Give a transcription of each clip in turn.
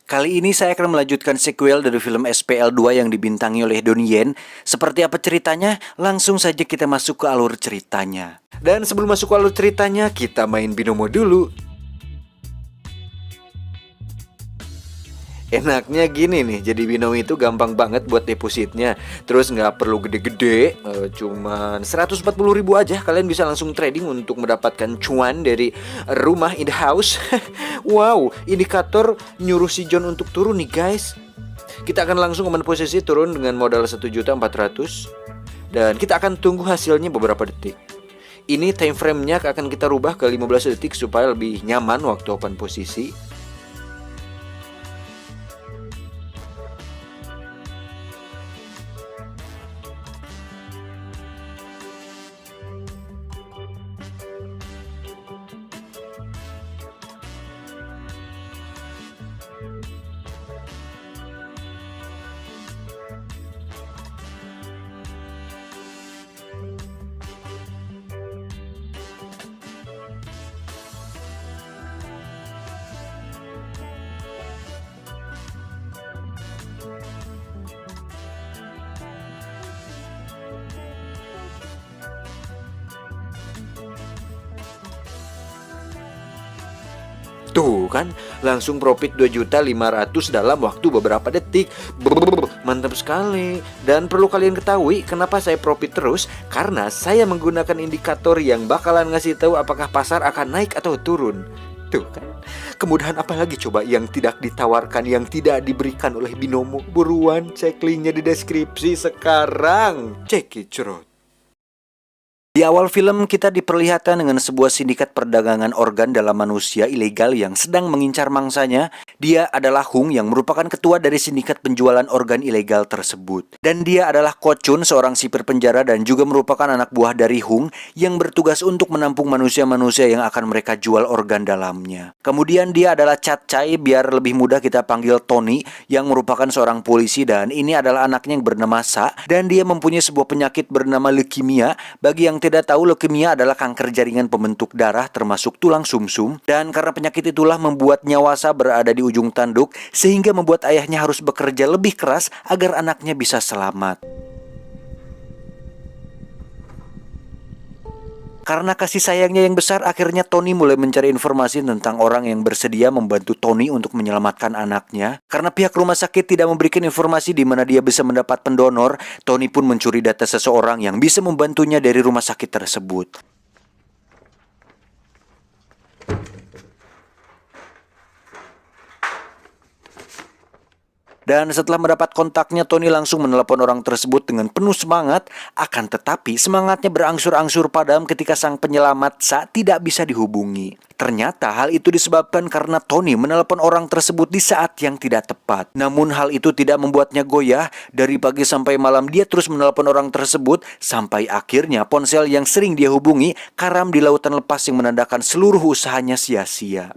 Kali ini saya akan melanjutkan sequel dari film SPL 2 yang dibintangi oleh Donnie Yen. Seperti apa ceritanya? Langsung saja kita masuk ke alur ceritanya. Dan sebelum masuk ke alur ceritanya, kita main binomo dulu. Enaknya gini nih, jadi binomo itu gampang banget buat depositnya. Terus nggak perlu gede-gede, cuman 140.000 aja. Kalian bisa langsung trading untuk mendapatkan cuan dari rumah in the house. Wow, indikator nyuruh si John untuk turun nih guys. Kita akan langsung ke posisi turun dengan modal 1.400.000. Dan kita akan tunggu hasilnya beberapa detik. Ini time frame-nya akan kita rubah ke 15 detik supaya lebih nyaman waktu open posisi. Tuh kan, langsung profit 2.500.000 dalam waktu beberapa detik. Brrr, mantap sekali. Dan perlu kalian ketahui, kenapa saya profit terus? Karena saya menggunakan indikator yang bakalan ngasih tahu apakah pasar akan naik atau turun. Tuh kan, kemudahan apa lagi coba yang tidak ditawarkan, yang tidak diberikan oleh binomo? Buruan, cek linknya di deskripsi sekarang. Cek it, cerot. Di awal film kita diperlihatkan dengan sebuah sindikat perdagangan organ dalam manusia ilegal yang sedang mengincar mangsanya. Dia adalah Hung yang merupakan ketua dari sindikat penjualan organ ilegal tersebut. Dan dia adalah Ko Chun, seorang sipir penjara dan juga merupakan anak buah dari Hung yang bertugas untuk menampung manusia-manusia yang akan mereka jual organ dalamnya. Kemudian dia adalah Chat Chai, biar lebih mudah kita panggil Tony, yang merupakan seorang polisi dan ini adalah anaknya yang bernama Sa, dan dia mempunyai sebuah penyakit bernama leukemia. Bagi yang tidak tahu, leukemia adalah kanker jaringan pembentuk darah termasuk tulang sumsum, dan karena penyakit itulah membuat nyawa Sa berada di ujung tanduk sehingga membuat ayahnya harus bekerja lebih keras agar anaknya bisa selamat. Karena kasih sayangnya yang besar, akhirnya Tony mulai mencari informasi tentang orang yang bersedia membantu Tony untuk menyelamatkan anaknya. Karena pihak rumah sakit tidak memberikan informasi di mana dia bisa mendapat pendonor, Tony pun mencuri data seseorang yang bisa membantunya dari rumah sakit tersebut. Dan setelah mendapat kontaknya, Tony langsung menelepon orang tersebut dengan penuh semangat. Akan tetapi semangatnya berangsur-angsur padam ketika sang penyelamat Sa tidak bisa dihubungi. Ternyata hal itu disebabkan karena Tony menelepon orang tersebut di saat yang tidak tepat. Namun hal itu tidak membuatnya goyah. Dari pagi sampai malam dia terus menelepon orang tersebut, sampai akhirnya ponsel yang sering dia hubungi karam di lautan lepas yang menandakan seluruh usahanya sia-sia.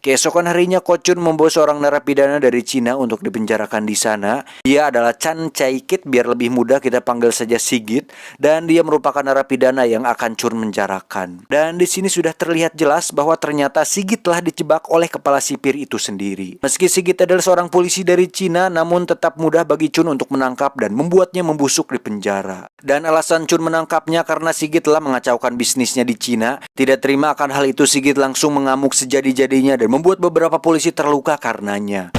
Keesokan harinya, Ko Chun membawa seorang narapidana dari Cina untuk dipenjarakan di sana. Dia adalah Chan Chai Kit, biar lebih mudah kita panggil saja Sigit, dan dia merupakan narapidana yang akan Chun menjarakan. Dan di sini sudah terlihat jelas bahwa ternyata Sigit telah dijebak oleh kepala sipir itu sendiri. Meski Sigit adalah seorang polisi dari Cina, namun tetap mudah bagi Chun untuk menangkap dan membuatnya membusuk di penjara. Dan alasan Chun menangkapnya karena Sigit telah mengacaukan bisnisnya di Cina. Tidak terima akan hal itu, Sigit langsung mengamuk sejadi-jadinya dan membuat beberapa polisi terluka karenanya.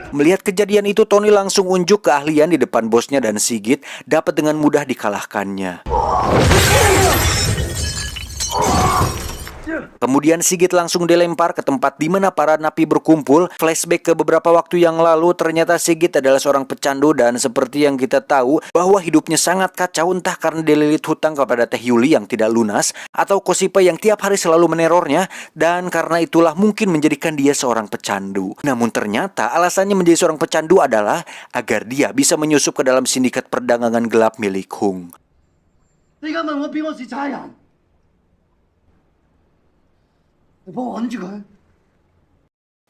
Melihat kejadian itu, Tony langsung unjuk keahlian di depan bosnya dan Sigit dapat dengan mudah dikalahkannya. Kemudian Sigit langsung dilempar ke tempat di mana para napi berkumpul. Flashback ke beberapa waktu yang lalu, ternyata Sigit adalah seorang pecandu dan seperti yang kita tahu bahwa hidupnya sangat kacau, entah karena dililit hutang kepada Teh Yuli yang tidak lunas atau Kosipa yang tiap hari selalu menerornya, dan karena itulah mungkin menjadikan dia seorang pecandu. Namun ternyata alasannya menjadi seorang pecandu adalah agar dia bisa menyusup ke dalam sindikat perdagangan gelap milik Hung.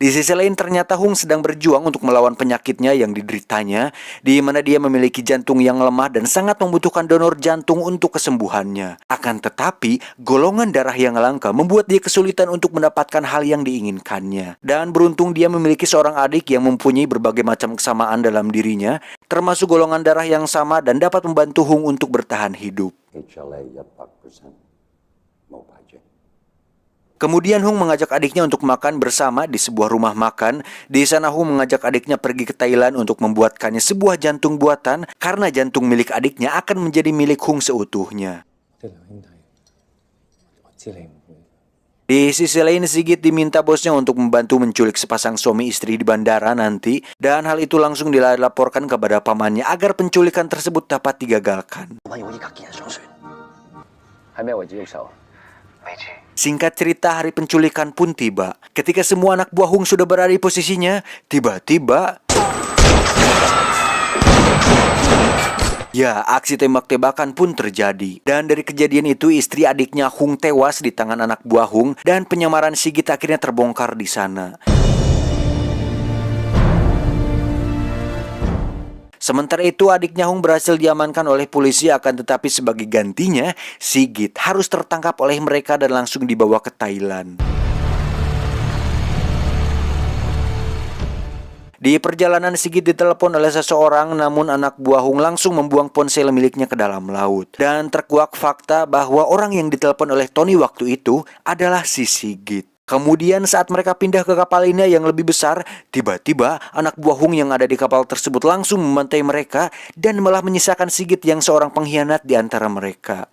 Di sisi lain ternyata Hung sedang berjuang untuk melawan penyakitnya yang dideritanya, di mana dia memiliki jantung yang lemah dan sangat membutuhkan donor jantung untuk kesembuhannya. Akan tetapi, golongan darah yang langka membuat dia kesulitan untuk mendapatkan hal yang diinginkannya. Dan beruntung dia memiliki seorang adik yang mempunyai berbagai macam kesamaan dalam dirinya, termasuk golongan darah yang sama dan dapat membantu Hung untuk bertahan hidup. Kemudian Hung mengajak adiknya untuk makan bersama di sebuah rumah makan. Di sana Hung mengajak adiknya pergi ke Thailand untuk membuatkannya sebuah jantung buatan karena jantung milik adiknya akan menjadi milik Hung seutuhnya. Di sisi lain Sigit diminta bosnya untuk membantu menculik sepasang suami istri di bandara nanti, dan hal itu langsung dilaporkan kepada pamannya agar penculikan tersebut dapat digagalkan. Singkat cerita, hari penculikan pun tiba. Ketika semua anak buah Hung sudah berada di posisinya, tiba-tiba aksi tembak-tembakan pun terjadi. Dan dari kejadian itu, istri adiknya Hung tewas di tangan anak buah Hung, dan penyamaran Sigit akhirnya terbongkar di sana. Sementara itu adiknya Hung berhasil diamankan oleh polisi, akan tetapi sebagai gantinya Sigit harus tertangkap oleh mereka dan langsung dibawa ke Thailand. Di perjalanan Sigit ditelepon oleh seseorang, namun anak buah Hung langsung membuang ponsel miliknya ke dalam laut. Dan terkuak fakta bahwa orang yang ditelepon oleh Tony waktu itu adalah si Sigit. Kemudian saat mereka pindah ke kapal lainnya yang lebih besar, tiba-tiba anak buah Hung yang ada di kapal tersebut langsung membantai mereka dan malah menyisakan Sigit yang seorang pengkhianat di antara mereka.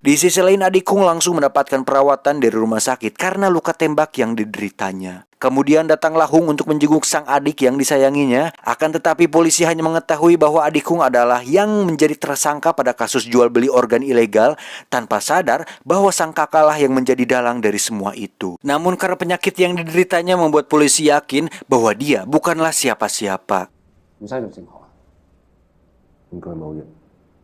Di sisi lain adik Hung langsung mendapatkan perawatan dari rumah sakit karena luka tembak yang dideritanya. Kemudian datanglah Hung untuk menjenguk sang adik yang disayanginya. Akan tetapi polisi hanya mengetahui bahwa adik Hung adalah yang menjadi tersangka pada kasus jual beli organ ilegal, tanpa sadar bahwa sang kakaklah yang menjadi dalang dari semua itu. Namun karena penyakit yang dideritanya membuat polisi yakin bahwa dia bukanlah siapa-siapa.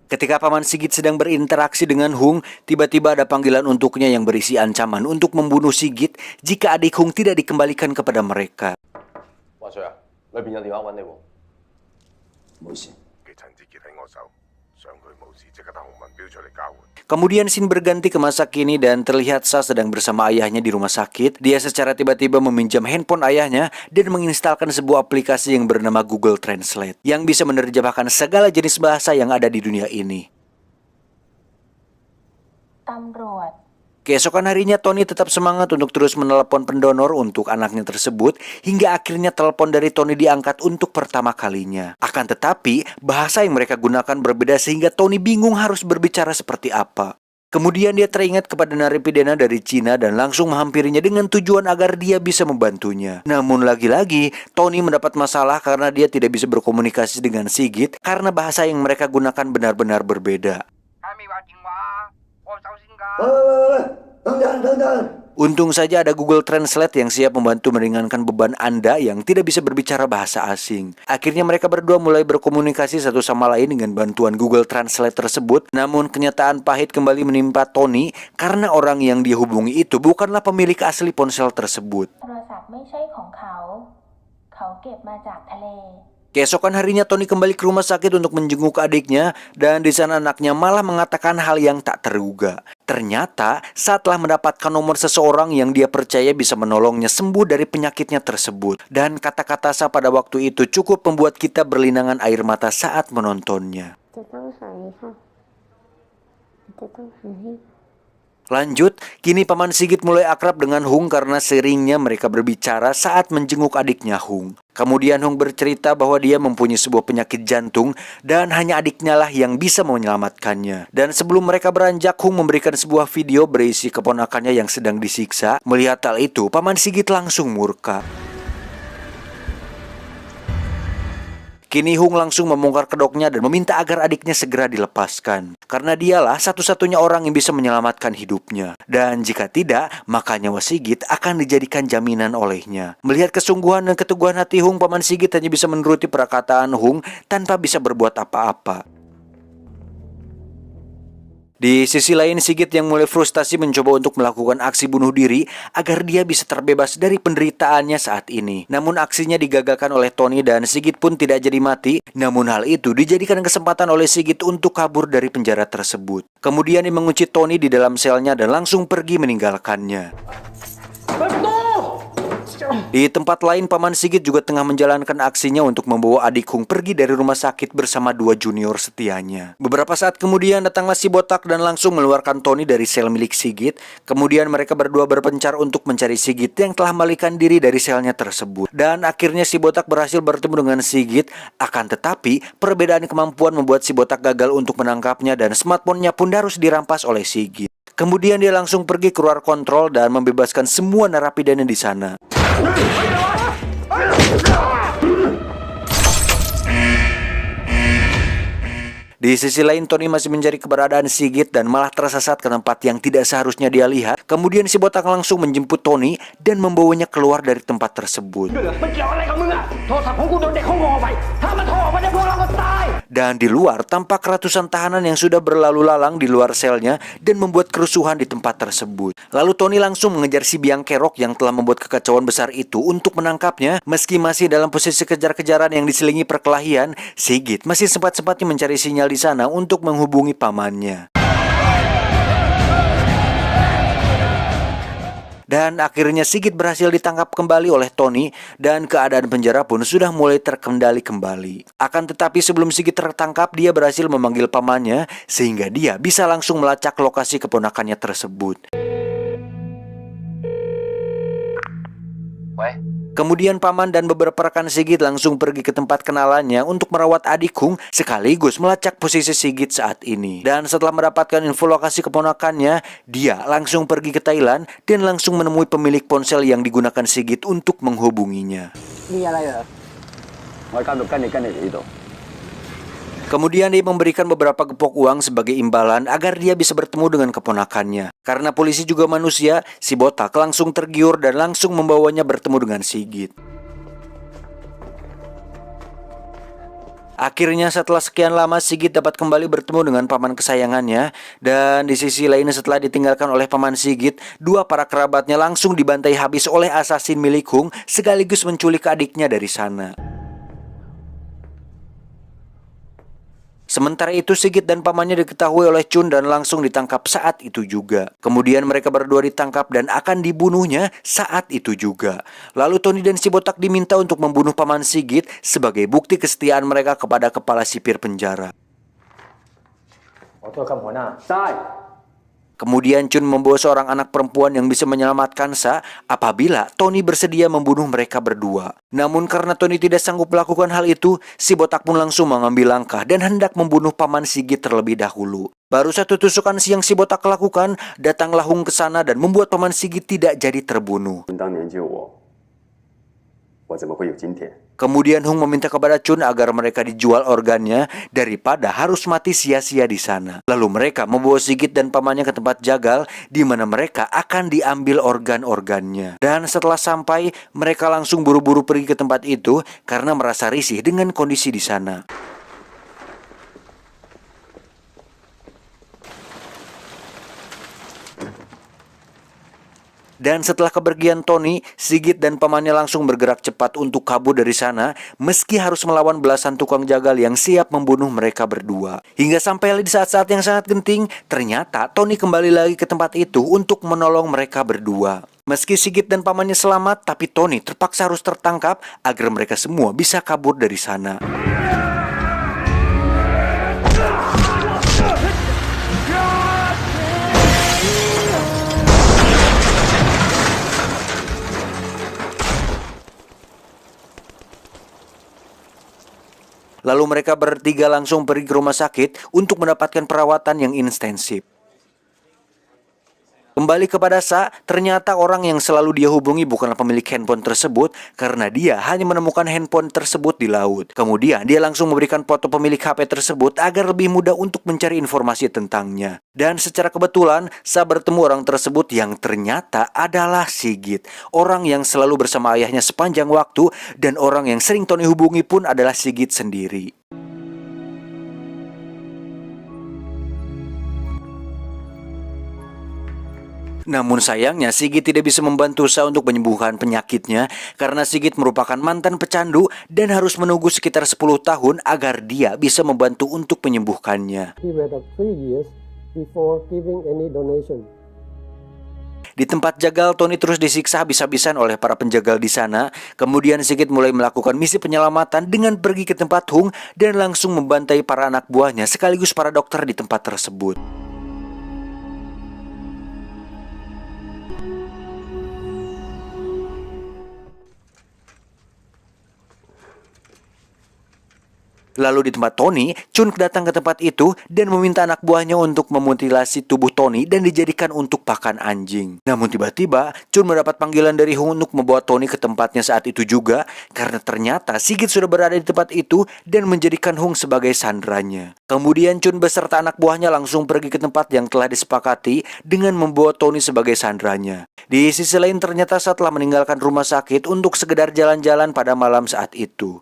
Ketika Paman Sigit sedang berinteraksi dengan Hung, tiba-tiba ada panggilan untuknya yang berisi ancaman untuk membunuh Sigit jika adik Hung tidak dikembalikan kepada mereka. Kemudian scene berganti ke masa kini dan terlihat Sa sedang bersama ayahnya di rumah sakit. Dia secara tiba-tiba meminjam handphone ayahnya dan menginstalkan sebuah aplikasi yang bernama Google Translate yang bisa menerjemahkan segala jenis bahasa yang ada di dunia ini. Keesokan harinya Tony tetap semangat untuk terus menelepon pendonor untuk anaknya tersebut, hingga akhirnya telepon dari Tony diangkat untuk pertama kalinya. Akan tetapi, bahasa yang mereka gunakan berbeda sehingga Tony bingung harus berbicara seperti apa. Kemudian dia teringat kepada narapidana dari Cina dan langsung menghampirinya dengan tujuan agar dia bisa membantunya. Namun lagi-lagi, Tony mendapat masalah karena dia tidak bisa berkomunikasi dengan Sigit karena bahasa yang mereka gunakan benar-benar berbeda. Untung saja ada Google Translate yang siap membantu meringankan beban Anda yang tidak bisa berbicara bahasa asing. Akhirnya mereka berdua mulai berkomunikasi satu sama lain dengan bantuan Google Translate tersebut. Namun kenyataan pahit kembali menimpa Tony karena orang yang dia hubungi itu bukanlah pemilik asli ponsel tersebut. Keesokan harinya Tony kembali ke rumah sakit untuk menjenguk adiknya, dan di sana anaknya malah mengatakan hal yang tak terduga. Ternyata saat telah mendapatkan nomor seseorang yang dia percaya bisa menolongnya sembuh dari penyakitnya tersebut. Dan kata-kata Sa pada waktu itu cukup membuat kita berlinangan air mata saat menontonnya. Lanjut, kini Paman Sigit mulai akrab dengan Hung karena seringnya mereka berbicara saat menjenguk adiknya Hung. Kemudian Hung bercerita bahwa dia mempunyai sebuah penyakit jantung dan hanya adiknya lah yang bisa menyelamatkannya. Dan sebelum mereka beranjak, Hung memberikan sebuah video berisi keponakannya yang sedang disiksa. Melihat hal itu, Paman Sigit langsung murka. Kini Hung langsung membongkar kedoknya dan meminta agar adiknya segera dilepaskan. Karena dialah satu-satunya orang yang bisa menyelamatkan hidupnya. Dan jika tidak, maka nyawa Sigit akan dijadikan jaminan olehnya. Melihat kesungguhan dan keteguhan hati Hung, Paman Sigit hanya bisa menuruti perkataan Hung tanpa bisa berbuat apa-apa. Di sisi lain, Sigit yang mulai frustasi mencoba untuk melakukan aksi bunuh diri agar dia bisa terbebas dari penderitaannya saat ini. Namun aksinya digagalkan oleh Tony dan Sigit pun tidak jadi mati. Namun hal itu dijadikan kesempatan oleh Sigit untuk kabur dari penjara tersebut. Kemudian dia mengunci Tony di dalam selnya dan langsung pergi meninggalkannya. Di tempat lain, Paman Sigit juga tengah menjalankan aksinya untuk membawa adik Hung pergi dari rumah sakit bersama dua junior setianya. Beberapa saat kemudian datanglah si botak dan langsung mengeluarkan Tony dari sel milik Sigit. Kemudian mereka berdua berpencar untuk mencari Sigit yang telah melarikan diri dari selnya tersebut. Dan akhirnya si botak berhasil bertemu dengan Sigit. Akan tetapi, perbedaan kemampuan membuat si botak gagal untuk menangkapnya dan smartphone-nya pun harus dirampas oleh Sigit. Kemudian dia langsung pergi keluar kontrol dan membebaskan semua narapidana di sana. Di sisi lain, Tony masih mencari keberadaan Sigit dan malah tersesat ke tempat yang tidak seharusnya dia lihat. Kemudian si botak langsung menjemput Tony dan membawanya keluar dari tempat tersebut. Dan di luar, tampak ratusan tahanan yang sudah berlalu lalang di luar selnya dan membuat kerusuhan di tempat tersebut. Lalu Tony langsung mengejar si biang kerok yang telah membuat kekacauan besar itu untuk menangkapnya. Meski masih dalam posisi kejar-kejaran yang diselingi perkelahian, Sigit masih sempat-sempatnya mencari sinyal di sana untuk menghubungi pamannya. Dan akhirnya Sigit berhasil ditangkap kembali oleh Tony dan keadaan penjara pun sudah mulai terkendali kembali. Akan tetapi sebelum Sigit tertangkap, dia berhasil memanggil pamannya sehingga dia bisa langsung melacak lokasi keponakannya tersebut. Kemudian paman dan beberapa rekan Sigit langsung pergi ke tempat kenalannya untuk merawat adik Hung sekaligus melacak posisi Sigit saat ini. Dan setelah mendapatkan info lokasi keponakannya, dia langsung pergi ke Thailand dan langsung menemui pemilik ponsel yang digunakan Sigit untuk menghubunginya. Kemudian dia memberikan beberapa gepok uang sebagai imbalan agar dia bisa bertemu dengan keponakannya. Karena polisi juga manusia, si botak langsung tergiur dan langsung membawanya bertemu dengan Sigit. Akhirnya setelah sekian lama Sigit dapat kembali bertemu dengan paman kesayangannya. Dan di sisi lain setelah ditinggalkan oleh paman Sigit, dua para kerabatnya langsung dibantai habis oleh asasin milik Hung sekaligus menculik adiknya dari sana. Sementara itu Sigit dan pamannya diketahui oleh Chun dan langsung ditangkap saat itu juga. Kemudian mereka berdua ditangkap dan akan dibunuhnya saat itu juga. Lalu Tony dan si botak diminta untuk membunuh paman Sigit sebagai bukti kesetiaan mereka kepada kepala sipir penjara. Kemudian Chun membawa seorang anak perempuan yang bisa menyelamatkan Sa apabila Tony bersedia membunuh mereka berdua. Namun karena Tony tidak sanggup melakukan hal itu, si botak pun langsung mengambil langkah dan hendak membunuh paman Sigit terlebih dahulu. Baru satu tusukan yang si botak lakukan, datanglah Hung ke sana dan membuat paman Sigit tidak jadi terbunuh. Kemudian Hung meminta kepada Chun agar mereka dijual organnya daripada harus mati sia-sia di sana. Lalu mereka membawa Sigit dan pamannya ke tempat jagal di mana mereka akan diambil organ-organnya. Dan setelah sampai, mereka langsung buru-buru pergi ke tempat itu karena merasa risih dengan kondisi di sana. Dan setelah kepergian Tony, Sigit dan pamannya langsung bergerak cepat untuk kabur dari sana, meski harus melawan belasan tukang jagal yang siap membunuh mereka berdua. Hingga sampai di saat-saat yang sangat genting, ternyata Tony kembali lagi ke tempat itu untuk menolong mereka berdua. Meski Sigit dan pamannya selamat, tapi Tony terpaksa harus tertangkap agar mereka semua bisa kabur dari sana. Lalu mereka bertiga langsung pergi ke rumah sakit untuk mendapatkan perawatan yang intensif. Kembali kepada Sa, ternyata orang yang selalu dia hubungi bukanlah pemilik handphone tersebut karena dia hanya menemukan handphone tersebut di laut. Kemudian dia langsung memberikan foto pemilik HP tersebut agar lebih mudah untuk mencari informasi tentangnya. Dan secara kebetulan, Sa bertemu orang tersebut yang ternyata adalah Sigit. Orang yang selalu bersama ayahnya sepanjang waktu dan orang yang sering Tony hubungi pun adalah Sigit sendiri. Namun sayangnya Sigit tidak bisa membantu Sa untuk menyembuhkan penyakitnya karena Sigit merupakan mantan pecandu dan harus menunggu sekitar 10 tahun agar dia bisa membantu untuk menyembuhkannya. He waited 3 years before giving any donation. Di tempat jagal, Tony terus disiksa habis-habisan oleh para penjagal di sana. Kemudian Sigit mulai melakukan misi penyelamatan dengan pergi ke tempat Hung dan langsung membantai para anak buahnya sekaligus para dokter di tempat tersebut. Lalu di tempat Tony, Chun datang ke tempat itu dan meminta anak buahnya untuk memutilasi tubuh Tony dan dijadikan untuk pakan anjing. Namun tiba-tiba, Chun mendapat panggilan dari Hung untuk membawa Tony ke tempatnya saat itu juga karena ternyata Sigit sudah berada di tempat itu dan menjadikan Hung sebagai sandranya. Kemudian Chun beserta anak buahnya langsung pergi ke tempat yang telah disepakati dengan membawa Tony sebagai sandranya. Di sisi lain ternyata setelah meninggalkan rumah sakit untuk sekedar jalan-jalan pada malam saat itu.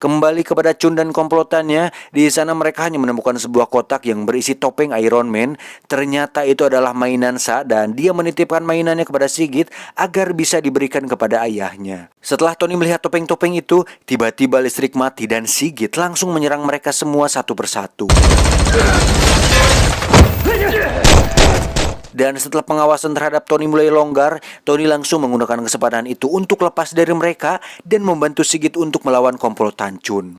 Kembali kepada Chun dan komplotannya, di sana mereka hanya menemukan sebuah kotak yang berisi topeng Iron Man. Ternyata itu adalah mainan Sa dan dia menitipkan mainannya kepada Sigit agar bisa diberikan kepada ayahnya. Setelah Tony melihat topeng-topeng itu, tiba-tiba listrik mati dan Sigit langsung menyerang mereka semua satu persatu. Dan setelah pengawasan terhadap Tony mulai longgar, Tony langsung menggunakan kesempatan itu untuk lepas dari mereka dan membantu Sigit untuk melawan komplotan Chun.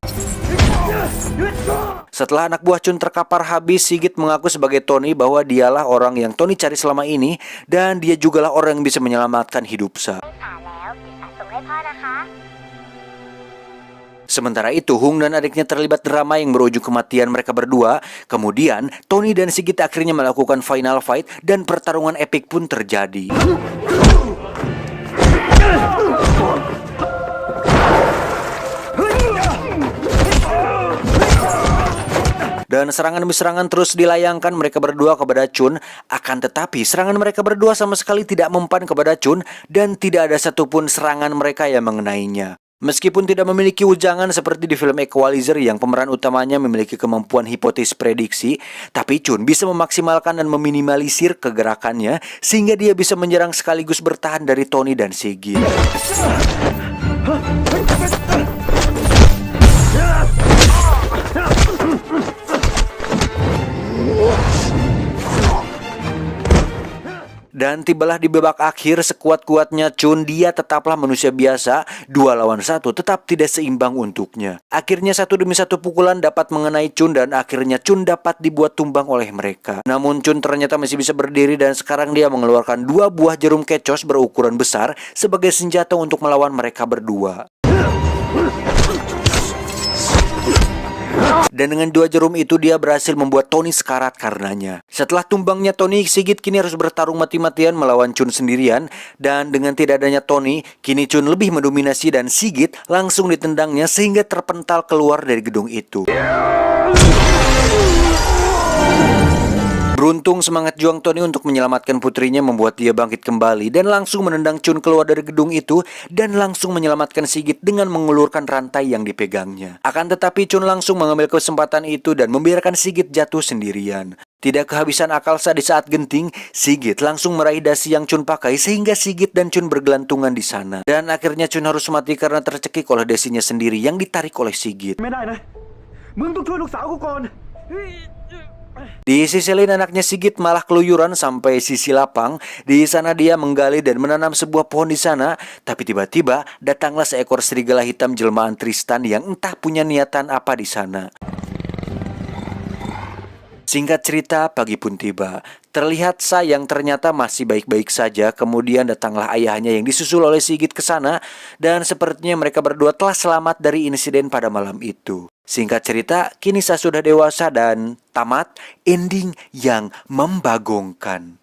Setelah anak buah Chun terkapar habis, Sigit mengaku sebagai Tony bahwa dialah orang yang Tony cari selama ini dan dia jugalah orang yang bisa menyelamatkan hidup Sa. Sementara itu, Hung dan adiknya terlibat drama yang berujung kematian mereka berdua. Kemudian, Tony dan Sigit akhirnya melakukan final fight dan pertarungan epik pun terjadi. Dan serangan demi serangan terus dilayangkan mereka berdua kepada Chun. Akan tetapi serangan mereka berdua sama sekali tidak mempan kepada Chun dan tidak ada satupun serangan mereka yang mengenainya. Meskipun tidak memiliki ujangan seperti di film Equalizer yang pemeran utamanya memiliki kemampuan hipotesis prediksi, tapi Chun bisa memaksimalkan dan meminimalisir kegerakannya sehingga dia bisa menyerang sekaligus bertahan dari Tony dan Sigit. Dan tibalah di babak akhir sekuat-kuatnya Chun, dia tetaplah manusia biasa, 2 lawan 1 tetap tidak seimbang untuknya. Akhirnya satu demi satu pukulan dapat mengenai Chun dan akhirnya Chun dapat dibuat tumbang oleh mereka. Namun Chun ternyata masih bisa berdiri dan sekarang dia mengeluarkan 2 buah jarum kecos berukuran besar sebagai senjata untuk melawan mereka berdua. Dan dengan 2 jarum itu dia berhasil membuat Tony sekarat karenanya. Setelah tumbangnya Tony, Sigit kini harus bertarung mati-matian melawan Chun sendirian. Dan dengan tidak adanya Tony, kini Chun lebih mendominasi dan Sigit langsung ditendangnya sehingga terpental keluar dari gedung itu. Beruntung semangat juang Tony untuk menyelamatkan putrinya membuat dia bangkit kembali dan langsung menendang Chun keluar dari gedung itu dan langsung menyelamatkan Sigit dengan mengulurkan rantai yang dipegangnya. Akan tetapi Chun langsung mengambil kesempatan itu dan membiarkan Sigit jatuh sendirian. Tidak kehabisan akal di saat genting, Sigit langsung meraih dasi yang Chun pakai sehingga Sigit dan Chun bergelantungan di sana. Dan akhirnya Chun harus mati karena tercekik oleh dasinya sendiri yang ditarik oleh Sigit. Di sisi lain anaknya Sigit malah keluyuran sampai sisi lapang. Di sana dia menggali dan menanam sebuah pohon di sana. Tapi tiba-tiba datanglah seekor serigala hitam jelmaan Tristan yang entah punya niatan apa di sana. Singkat cerita, pagi pun tiba. Terlihat Sa yang ternyata masih baik-baik saja. Kemudian datanglah ayahnya yang disusul oleh Sigit ke sana. Dan sepertinya mereka berdua telah selamat dari insiden pada malam itu. Singkat cerita, kini Sa sudah dewasa dan tamat ending yang membagongkan.